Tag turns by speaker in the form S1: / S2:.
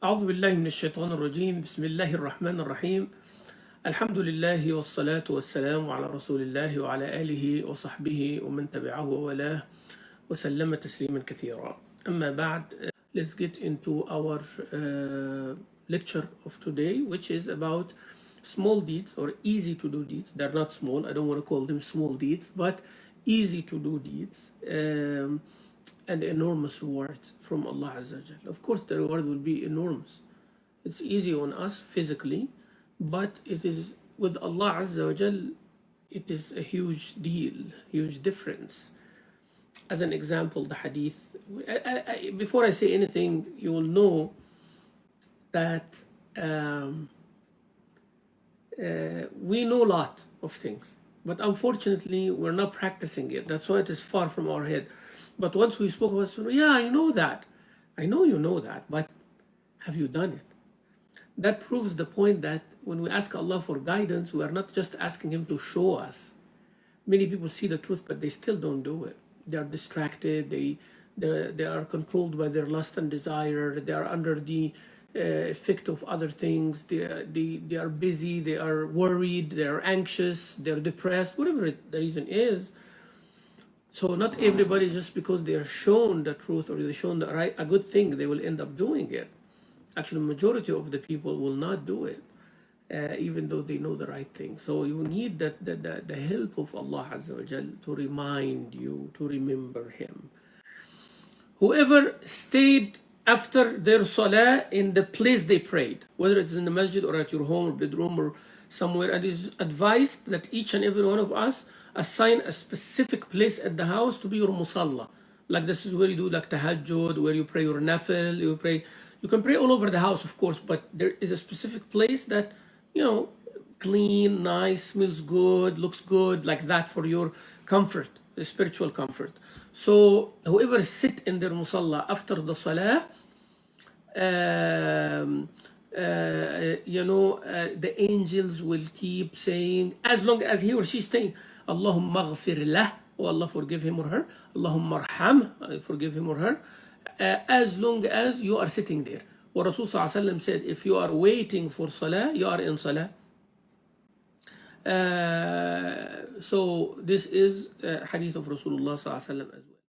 S1: أعوذ بالله من الشيطان الرجيم بسم الله الرحمن الرحيم الحمد لله والصلاة والسلام على رسول الله وعلى آله وصحبه ومن تبعه وولاه وسلم تسليما كثيرا أما بعد. Let's get into our lecture of today, which is about small deeds or easy to do deeds. They're not small, I don't want to call them small deeds, but easy to do deeds and enormous rewards from Allah Azza wa Jal. Of course the reward will be enormous. It's easy on us physically, but it is with Allah Azza wa Jal, it is a huge deal, huge difference. As an example, the hadith, before I say anything, you will know that we know a lot of things, but unfortunately we're not practicing it. That's why it is far from our head. But once we spoke about it, yeah, I know that. I know you know that, but have you done it? That proves the point that when we ask Allah for guidance, we are not just asking Him to show us. Many people see the truth, but they still don't do it. They are distracted, they are controlled by their lust and desire, they are under the effect of other things, they are busy, they are worried, they are anxious, they are depressed, whatever the reason is. So not everybody, just because they are shown the truth or they're shown a good thing, they will end up doing it. Actually, majority of the people will not do it, even though they know the right thing. So you need the help of Allah Azza wa Jal to remind you, to remember Him. Whoever stayed after their salah in the place they prayed, whether it's in the masjid or at your home or bedroom or somewhere, and it is advised that each and every one of us assign a specific place at the house to be your musalla. Like this is where you do like tahajjud, where you pray your nafil, you can pray all over the house, of course, but there is a specific place that, you know, clean, nice, smells good, looks good, like that, for your comfort, the spiritual comfort. So whoever sit in their musalla after the salah, the angels will keep saying, as long as he or she is saying, Allahumma ghafir lah, oh Allah, forgive him or her, Allahumma arham, forgive him or her, as long as you are sitting there. What Rasul Sallallahu Alaihi Wasallam said, if you are waiting for salah, you are in salah. So this is hadith of Rasulullah Sallallahu Alaihi Wasallam as well.